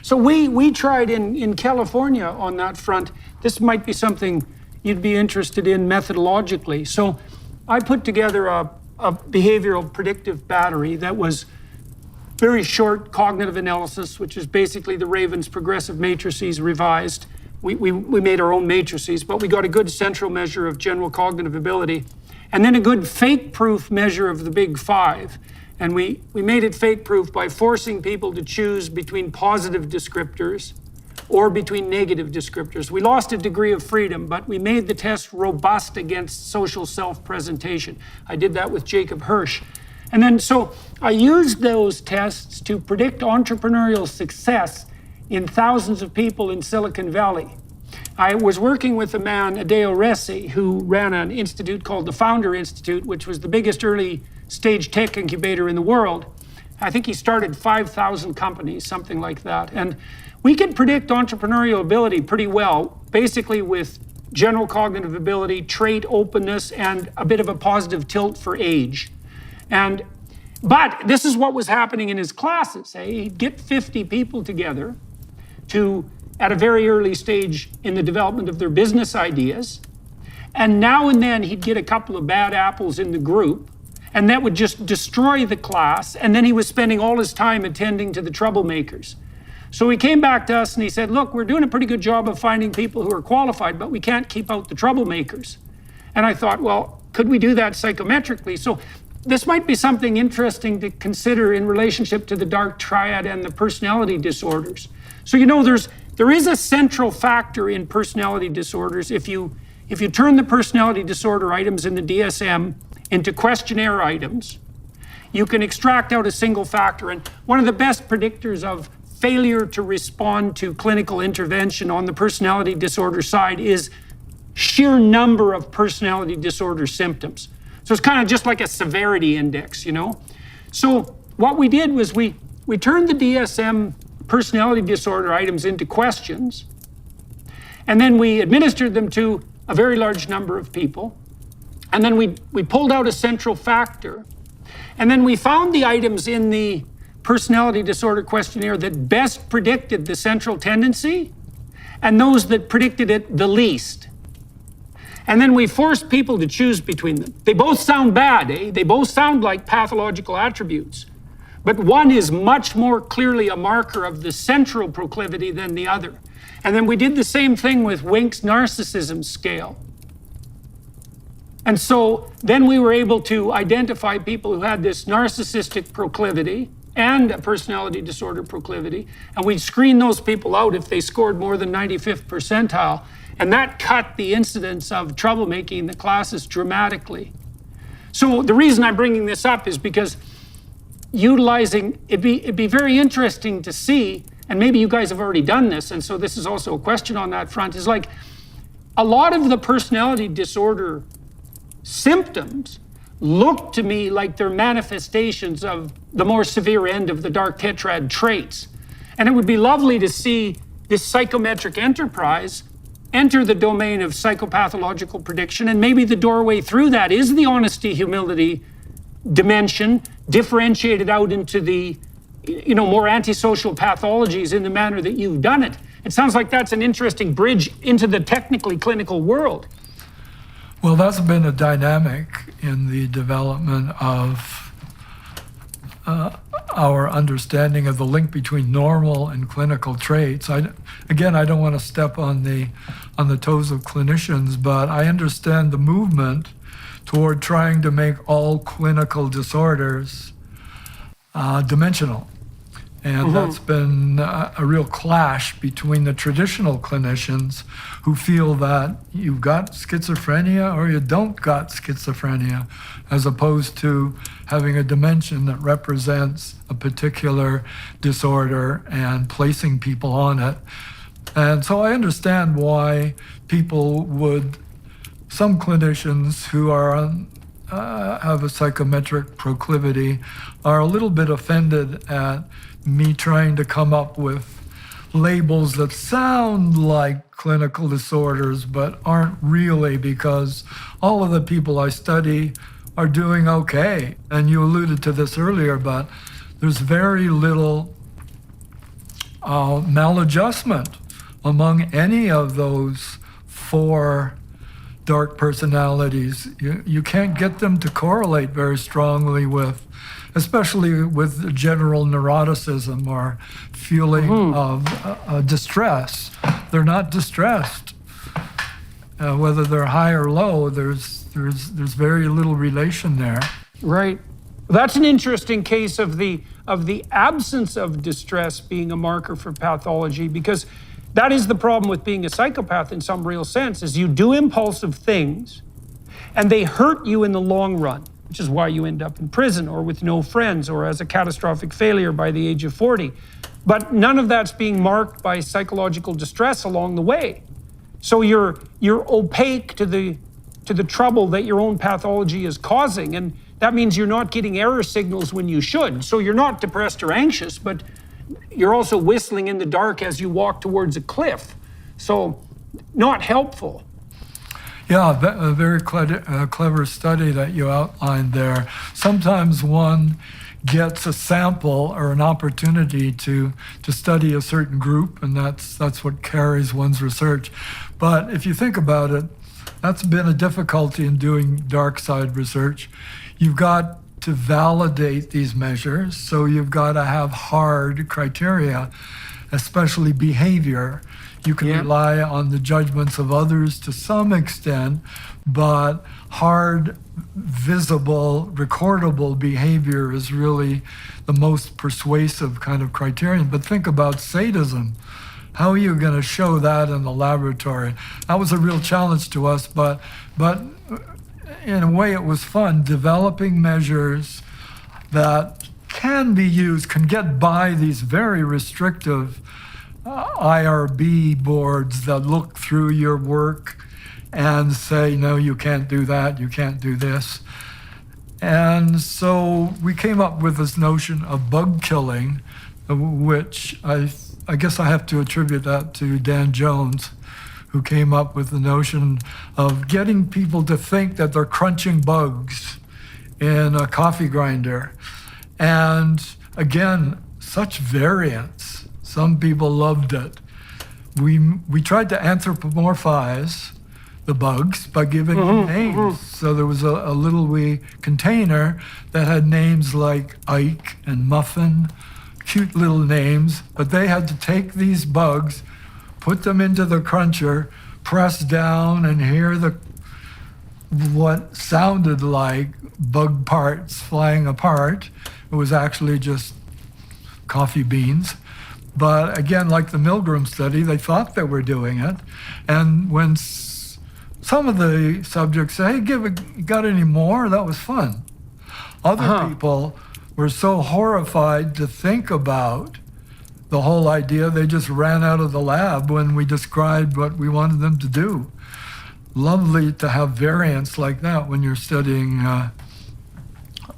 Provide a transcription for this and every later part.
So we tried in California on that front. This might be something you'd be interested in methodologically. So I put together a behavioral predictive battery that was very short cognitive analysis, which is basically the Raven's progressive matrices revised. We made our own matrices, but we got a good central measure of general cognitive ability, and then a good fake-proof measure of the big five. And we made it fake-proof by forcing people to choose between positive descriptors or between negative descriptors. We lost a degree of freedom, but we made the test robust against social self-presentation. I did that with Jacob Hirsch. And then so I used those tests to predict entrepreneurial success in thousands of people in Silicon Valley. I was working with a man, Adeo Resi, who ran an institute called the Founder Institute, which was the biggest early stage tech incubator in the world. I think he started 5,000 companies, something like that. And we could predict entrepreneurial ability pretty well, basically with general cognitive ability, trait openness, and a bit of a positive tilt for age. But this is what was happening in his classes. He'd get 50 people together at a very early stage in the development of their business ideas. And now and then he'd get a couple of bad apples in the group, and that would just destroy the class. And then he was spending all his time attending to the troublemakers. So he came back to us and he said, look, we're doing a pretty good job of finding people who are qualified, but we can't keep out the troublemakers. And I thought, well, could we do that psychometrically? So this might be something interesting to consider in relationship to the dark triad and the personality disorders. So, you know, there is a central factor in personality disorders. If you turn the personality disorder items in the DSM into questionnaire items, you can extract out a single factor. And one of the best predictors of failure to respond to clinical intervention on the personality disorder side is sheer number of personality disorder symptoms. So it's kind of just like a severity index, you know? So what we did was we turned the DSM personality disorder items into questions, and then we administered them to a very large number of people. And then we pulled out a central factor. And then we found the items in the personality disorder questionnaire that best predicted the central tendency and those that predicted it the least. And then we forced people to choose between them. They both sound bad, eh? They both sound like pathological attributes. But one is much more clearly a marker of the central proclivity than the other. And then we did the same thing with Wink's narcissism scale. And so then we were able to identify people who had this narcissistic proclivity and a personality disorder proclivity, and we'd screen those people out if they scored more than 95th percentile, and that cut the incidence of troublemaking in the classes dramatically. So the reason I'm bringing this up is because it'd be very interesting to see, and maybe you guys have already done this, and so this is also a question on that front, is like a lot of the personality disorder symptoms look to me like they're manifestations of the more severe end of the dark tetrad traits. And it would be lovely to see this psychometric enterprise enter the domain of psychopathological prediction, and maybe the doorway through that is the honesty, humility dimension, differentiated out into the, you know, more antisocial pathologies in the manner that you've done it. It sounds like that's an interesting bridge into the technically clinical world. Well, that's been a dynamic in the development of our understanding of the link between normal and clinical traits. I don't want to step on the toes of clinicians, but I understand the movement toward trying to make all clinical disorders dimensional. And that's been a real clash between the traditional clinicians who feel that you've got schizophrenia or you don't got schizophrenia, as opposed to having a dimension that represents a particular disorder and placing people on it. And so I understand why some clinicians who are have a psychometric proclivity are a little bit offended at me trying to come up with labels that sound like clinical disorders but aren't really, because all of the people I study are doing okay. And you alluded to this earlier, but there's very little maladjustment among any of those four dark personalities. You can't get them to correlate very strongly with, especially with general neuroticism or feeling of distress. They're not distressed. Whether they're high or low, there's very little relation there. Right. That's an interesting case of the absence of distress being a marker for pathology, because that is the problem with being a psychopath in some real sense, is you do impulsive things and they hurt you in the long run, which is why you end up in prison or with no friends or as a catastrophic failure by the age of 40. But none of that's being marked by psychological distress along the way. So you're opaque to the trouble that your own pathology is causing, and that means you're not getting error signals when you should. So you're not depressed or anxious, but you're also whistling in the dark as you walk towards a cliff. So not helpful. Yeah, a very clever study that you outlined there. Sometimes one gets a sample or an opportunity to study a certain group, and that's what carries one's research. But if you think about it, that's been a difficulty in doing dark side research. You've got to validate these measures, so you've got to have hard criteria, especially behavior. You can rely on the judgments of others to some extent, but hard, visible, recordable behavior is really the most persuasive kind of criterion. But think about sadism. How are you going to show that in the laboratory? That was a real challenge to us, but in a way it was fun, developing measures that can be used, can get by these very restrictive IRB boards that look through your work and say, no, you can't do that, you can't do this. And so we came up with this notion of bug killing, which I guess I have to attribute that to Dan Jones, who came up with the notion of getting people to think that they're crunching bugs in a coffee grinder. And again, such variance. Some people loved it. We tried to anthropomorphize the bugs by giving them names. So there was a little wee container that had names like Ike and Muffin, cute little names, but they had to take these bugs, put them into the cruncher, press down, and hear what sounded like bug parts flying apart. It was actually just coffee beans. But again, like the Milgram study, they thought they were doing it. And when some of the subjects say, hey, got any more? That was fun. Other people were so horrified to think about the whole idea, they just ran out of the lab when we described what we wanted them to do. Lovely to have variance like that when you're studying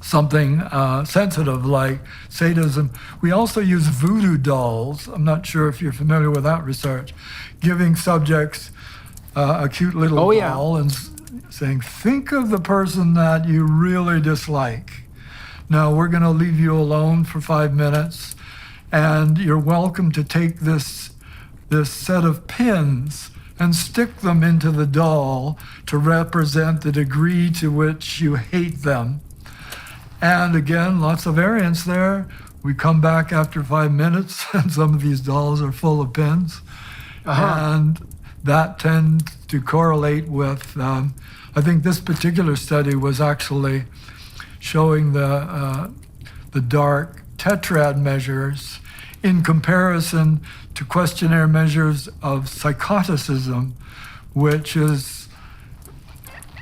something sensitive like sadism. We also use voodoo dolls. I'm not sure if you're familiar with that research. Giving subjects a cute little doll and saying, think of the person that you really dislike. Now we're going to leave you alone for 5 minutes, and you're welcome to take this set of pins and stick them into the doll to represent the degree to which you hate them. And again, lots of variance there. We come back after 5 minutes, and some of these dolls are full of pins. And that tends to correlate with, I think this particular study was actually showing the dark tetrad measures in comparison to questionnaire measures of psychoticism, which is,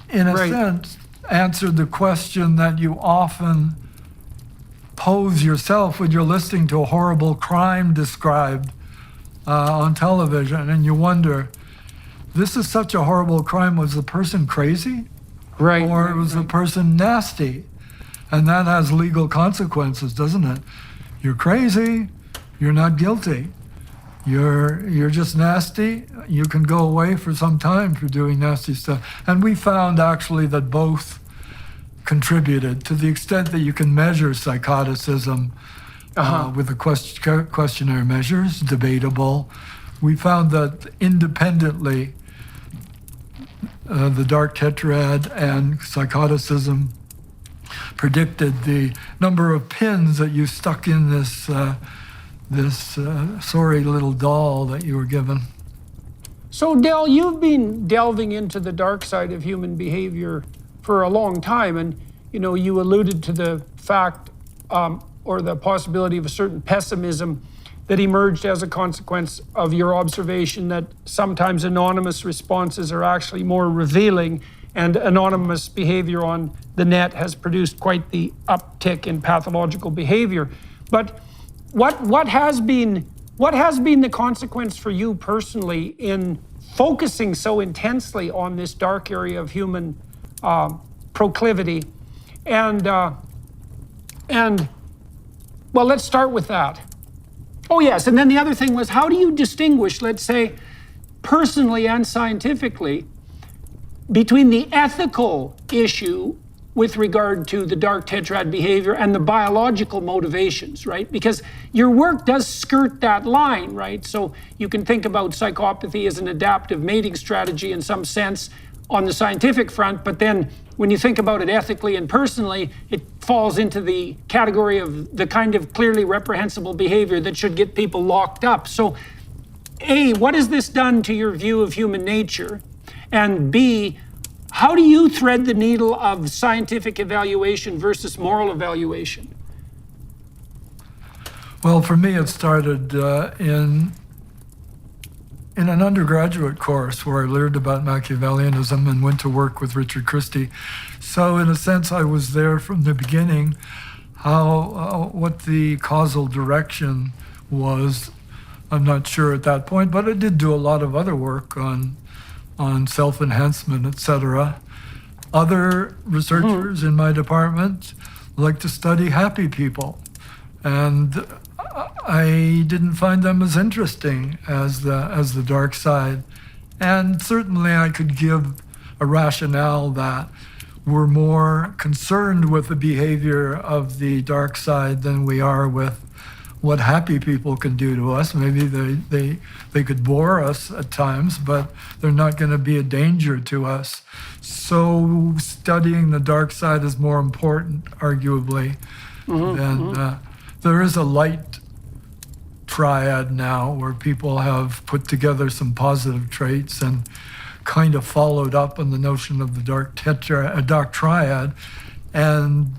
in a sense, answered the question that you often pose yourself when you're listening to a horrible crime described on television, and you wonder, this is such a horrible crime, was the person crazy? Or was the person nasty? And that has legal consequences, doesn't it? You're crazy, you're not guilty. You're just nasty. You can go away for some time for doing nasty stuff. And we found actually that both contributed to the extent that you can measure psychoticism. with the questionnaire measures, debatable. We found that independently, the dark tetrad and psychoticism predicted the number of pins that you stuck in this sorry little doll that you were given. So, Del, you've been delving into the dark side of human behavior for a long time, and you alluded to the fact or the possibility of a certain pessimism that emerged as a consequence of your observation that sometimes anonymous responses are actually more revealing, and anonymous behavior on the net has produced quite the uptick in pathological behavior. But what has been the consequence for you personally in focusing so intensely on this dark area of human proclivity? And well, let's start with that. Oh yes, and then the other thing was, how do you distinguish, let's say, personally and scientifically, between the ethical issue with regard to the dark tetrad behavior and the biological motivations, right? Because your work does skirt that line, right? So you can think about psychopathy as an adaptive mating strategy in some sense on the scientific front, but then when you think about it ethically and personally, it falls into the category of the kind of clearly reprehensible behavior that should get people locked up. So A, what has this done to your view of human nature? And B, how do you thread the needle of scientific evaluation versus moral evaluation? Well, for me, it started in an undergraduate course where I learned about Machiavellianism and went to work with Richard Christie. So in a sense, I was there from the beginning, what the causal direction was. I'm not sure at that point, but I did do a lot of other work on self-enhancement, etc. Other researchers in my department like to study happy people, and I didn't find them as interesting as the dark side. And certainly I could give a rationale that we're more concerned with the behavior of the dark side than we are with what happy people can do to us. Maybe they could bore us at times, but they're not going to be a danger to us. So studying the dark side is more important, arguably, than there is a light triad now where people have put together some positive traits and kind of followed up on the notion of the dark triad, and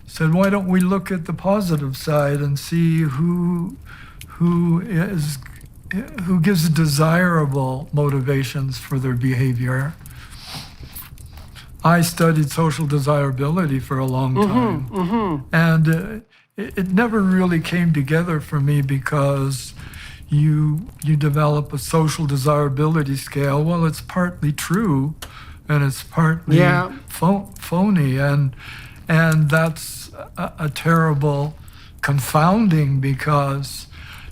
said, why don't we look at the positive side and see who gives desirable motivations for their behavior. I studied social desirability for a long time, and it never really came together for me because you develop a social desirability scale. Well, it's partly true, and it's partly phony, and that's a terrible confounding, because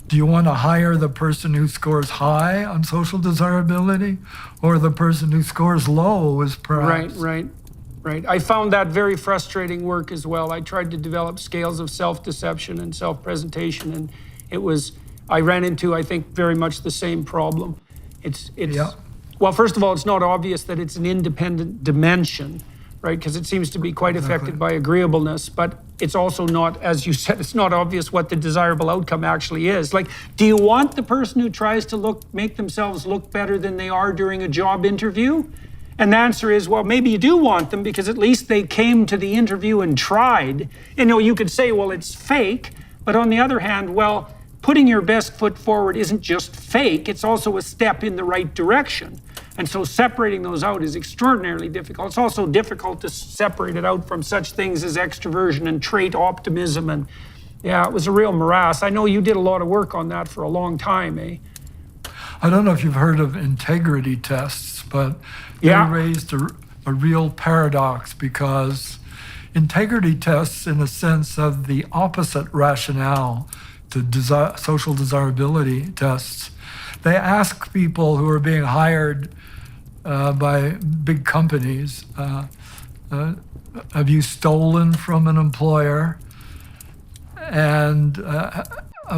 do you want to hire the person who scores high on social desirability or the person who scores low is perhaps? Right. I found that very frustrating work as well. I tried to develop scales of self-deception and self-presentation, and I ran into, I think, very much the same problem. Well, first of all, it's not obvious that it's an independent dimension, right? Because it seems to be quite affected by agreeableness, but it's also not, as you said, it's not obvious what the desirable outcome actually is. Like, do you want the person who tries to make themselves look better than they are during a job interview? And the answer is, well, maybe you do want them because at least they came to the interview and tried. You could say, well, it's fake, but on the other hand, well, putting your best foot forward isn't just fake, it's also a step in the right direction. And so separating those out is extraordinarily difficult. It's also difficult to separate it out from such things as extroversion and trait optimism. And yeah, it was a real morass. I know you did a lot of work on that for a long time, eh? I don't know if you've heard of integrity tests, but they raised a real paradox, because integrity tests, in a sense, have the opposite rationale to social desirability tests. They ask people who are being hired by big companies, have you stolen from an employer? and a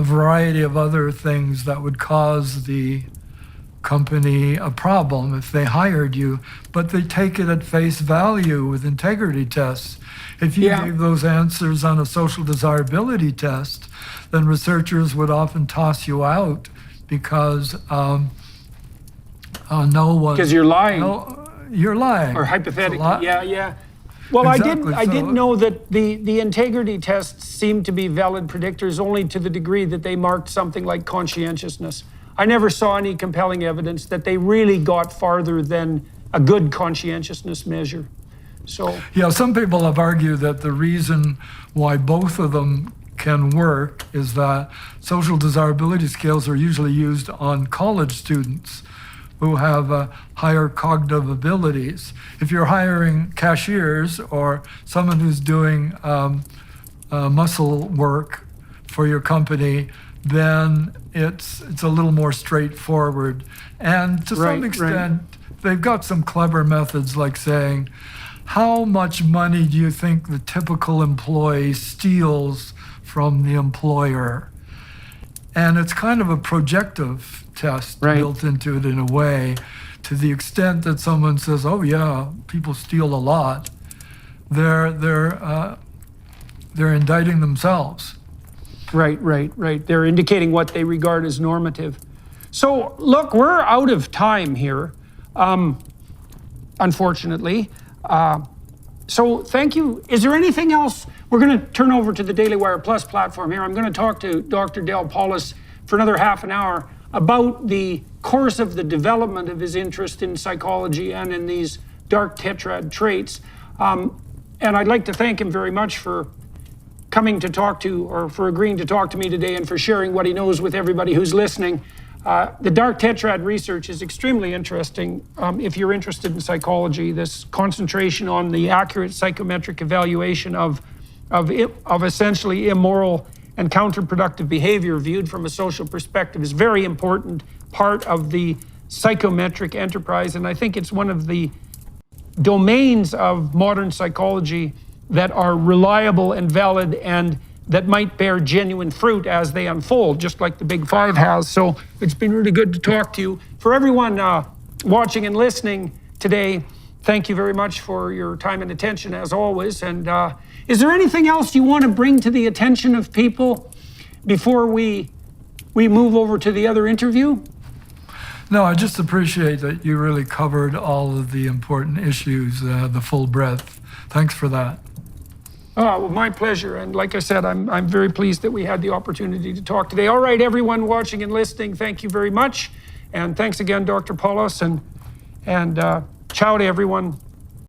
variety of other things that would cause the company a problem if they hired you, but they take it at face value with integrity tests. If you Yeah. gave those answers on a social desirability test, then researchers would often toss you out because no one. Because you're lying. No, you're lying. Or It's a hypothetically, lot- yeah. Well, Exactly, I didn't so- know that the integrity tests seemed to be valid predictors only to the degree that they marked something like conscientiousness. I never saw any compelling evidence that they really got farther than a good conscientiousness measure. So, Yeah, some people have argued that the reason why both of them can work is that social desirability scales are usually used on college students who have higher cognitive abilities. If you're hiring cashiers or someone who's doing muscle work for your company, then it's a little more straightforward. And to Right, some right. extent, they've got some clever methods like saying, how much money do you think the typical employee steals from the employer? And it's kind of a projective test Right. built into it in a way, to the extent that someone says, "Oh yeah, people steal a lot," they're indicting themselves. right. They're indicating what they regard as normative. So, look, we're out of time here, unfortunately. So thank you. Is there anything else? We're going to turn over to the Daily Wire Plus platform here. I'm going to talk to Dr. Del Paulhus for another half an hour about the course of the development of his interest in psychology and in these dark tetrad traits. And I'd like to thank him very much for coming to talk to, or for agreeing to talk to me today, and for sharing what he knows with everybody who's listening. The dark tetrad research is extremely interesting if you're interested in psychology. This concentration on the accurate psychometric evaluation of essentially immoral and counterproductive behavior viewed from a social perspective is a very important part of the psychometric enterprise. And I think it's one of the domains of modern psychology that are reliable and valid and that might bear genuine fruit as they unfold, just like the Big Five has. So it's been really good to talk to you. For everyone watching and listening today, thank you very much for your time and attention, as always. And is there anything else you want to bring to the attention of people before we move over to the other interview? No, I just appreciate that you really covered all of the important issues, the full breadth. Thanks for that. Well, my pleasure. And like I said, I'm very pleased that we had the opportunity to talk today. All right, everyone watching and listening, thank you very much. And thanks again, Dr. Paulhus, and ciao to everyone